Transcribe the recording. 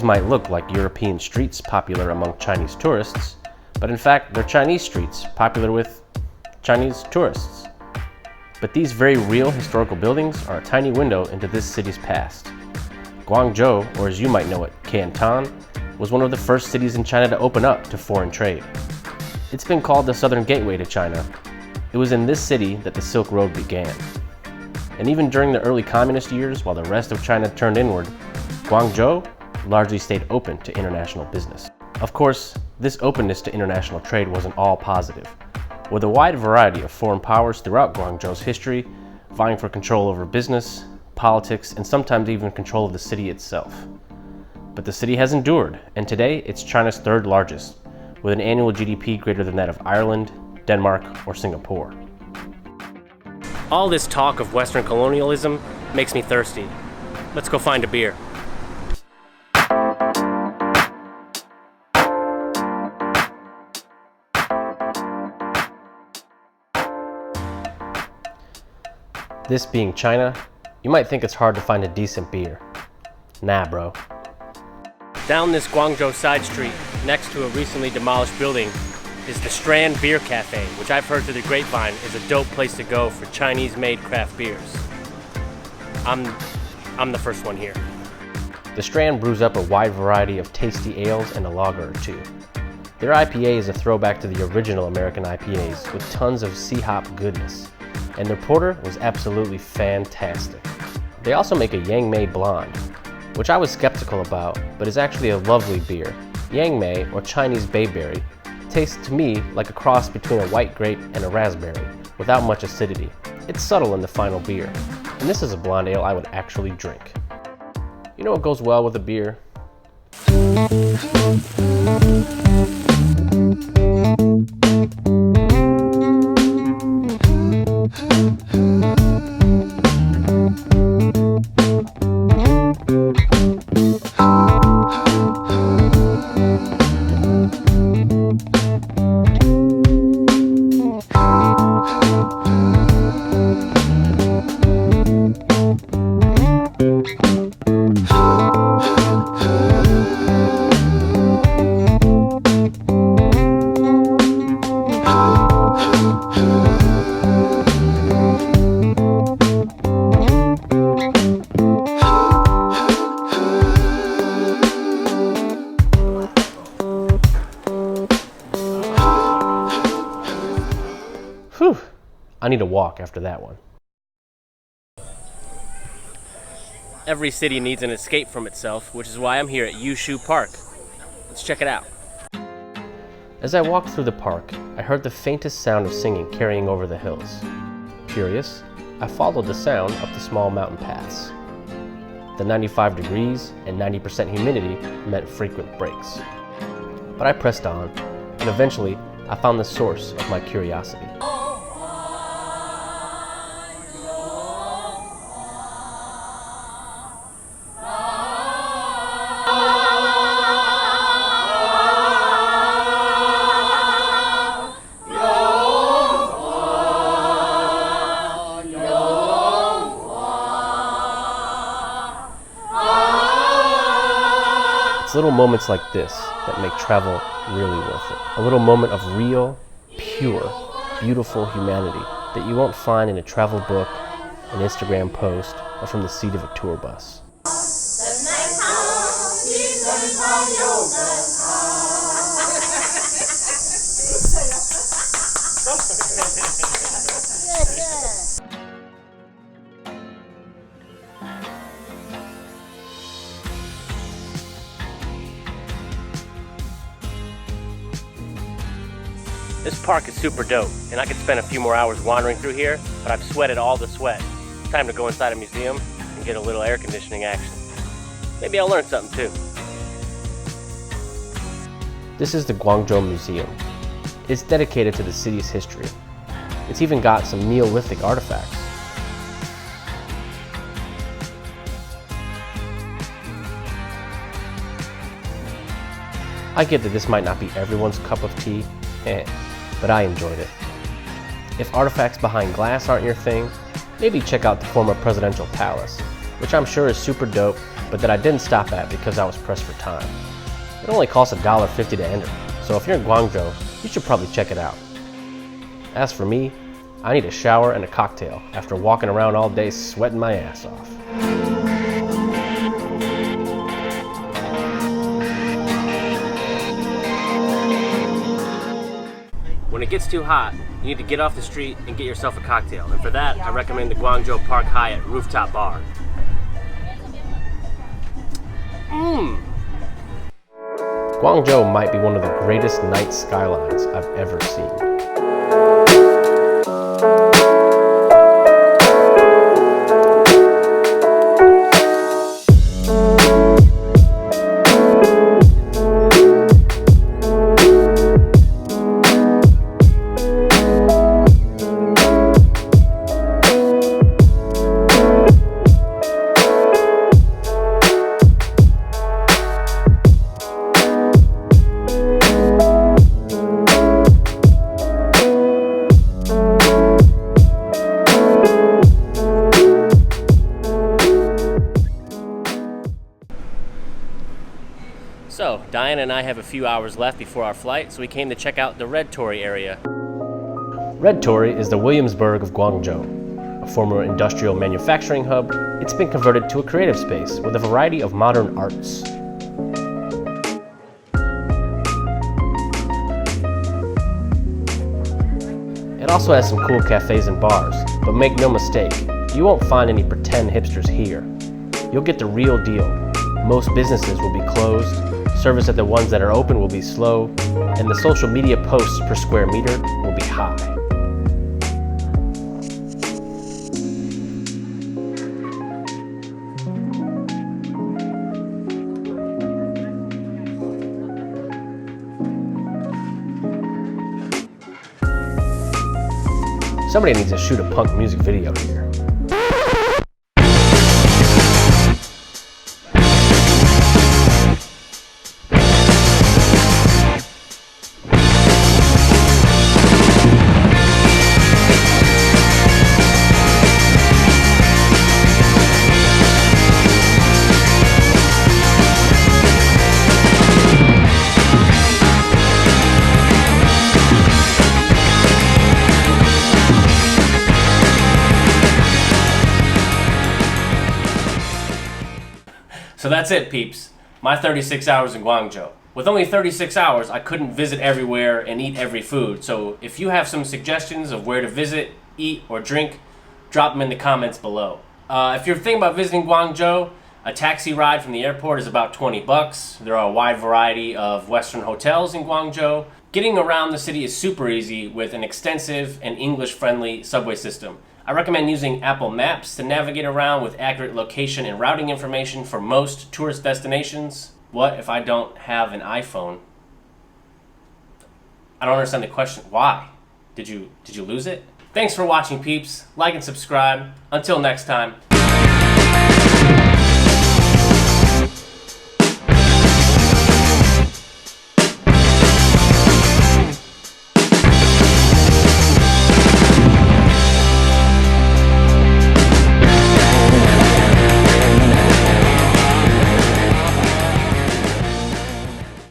might look like European streets popular among Chinese tourists, but in fact they're Chinese streets popular with Chinese tourists. But these very real historical buildings are a tiny window into this city's past. Guangzhou, or as you might know it, Canton, was one of the first cities in China to open up to foreign trade. It's been called the Southern Gateway to China. It was in this city that the Silk Road began. And even during the early communist years, while the rest of China turned inward, Guangzhou largely stayed open to international business. Of course, this openness to international trade wasn't all positive, with a wide variety of foreign powers throughout Guangzhou's history vying for control over business, politics, and sometimes even control of the city itself. But the city has endured, and today it's China's third largest, with an annual GDP greater than that of Ireland, Denmark, or Singapore. All this talk of Western colonialism makes me thirsty. Let's go find a beer. This being China, you might think it's hard to find a decent beer. Nah, bro. Down this Guangzhou side street, next to a recently demolished building, is the Strand Beer Cafe, which I've heard through the grapevine is a dope place to go for Chinese-made craft beers. I'm the first one here. The Strand brews up a wide variety of tasty ales and a lager or two. Their IPA is a throwback to the original American IPAs with tons of C-hop goodness, and their porter was absolutely fantastic. They also make a Yang Mei Blonde, which I was skeptical about, but is actually a lovely beer. Yang Mei, or Chinese bayberry, tastes to me like a cross between a white grape and a raspberry, without much acidity. It's subtle in the final beer, and this is a blonde ale I would actually drink. You know what goes well with a beer? Whew, I need a walk after that one. Every city needs an escape from itself, which is why I'm here at Yushu Park. Let's check it out. As I walked through the park, I heard the faintest sound of singing carrying over the hills. Curious, I followed the sound up the small mountain paths. The 95 degrees and 90% humidity meant frequent breaks. But I pressed on, and eventually I found the source of my curiosity. It's little moments like this that make travel really worth it. A little moment of real, pure, beautiful humanity that you won't find in a travel book, an Instagram post, or from the seat of a tour bus. This park is super dope, and I could spend a few more hours wandering through here, but I've sweated all the sweat. It's time to go inside a museum and get a little air conditioning action. Maybe I'll learn something too. This is the Guangzhou Museum. It's dedicated to the city's history. It's even got some Neolithic artifacts. I get that this might not be everyone's cup of tea, but I enjoyed it. If artifacts behind glass aren't your thing, maybe check out the former presidential palace, which I'm sure is super dope but that I didn't stop at because I was pressed for time. It only costs $1.50 to enter, so if you're in Guangzhou, you should probably check it out. As for me, I need a shower and a cocktail after walking around all day sweating my ass off. When it gets too hot, you need to get off the street and get yourself a cocktail. And for that, I recommend the Guangzhou Park Hyatt Rooftop Bar. Guangzhou might be one of the greatest night skylines I've ever seen. So, Diana and I have a few hours left before our flight, so we came to check out the Red Torii area. Red Torii is the Williamsburg of Guangzhou. A former industrial manufacturing hub, it's been converted to a creative space with a variety of modern arts. It also has some cool cafes and bars, but make no mistake, you won't find any pretend hipsters here. You'll get the real deal. Most businesses will be closed, service at the ones that are open will be slow, and the social media posts per square meter will be high. Somebody needs to shoot a punk music video here. So that's it, peeps. My 36 hours in Guangzhou. With only 36 hours, I couldn't visit everywhere and eat every food. So if you have some suggestions of where to visit, eat, or drink, drop them in the comments below. If you're thinking about visiting Guangzhou, a taxi ride from the airport is about 20 bucks. There are a wide variety of Western hotels in Guangzhou. Getting around the city is super easy with an extensive and English-friendly subway system. I recommend using Apple Maps to navigate around with accurate location and routing information for most tourist destinations. What if I don't have an iPhone? I don't understand the question. Why? Did you lose it? Thanks for watching, peeps. Like and subscribe. Until next time.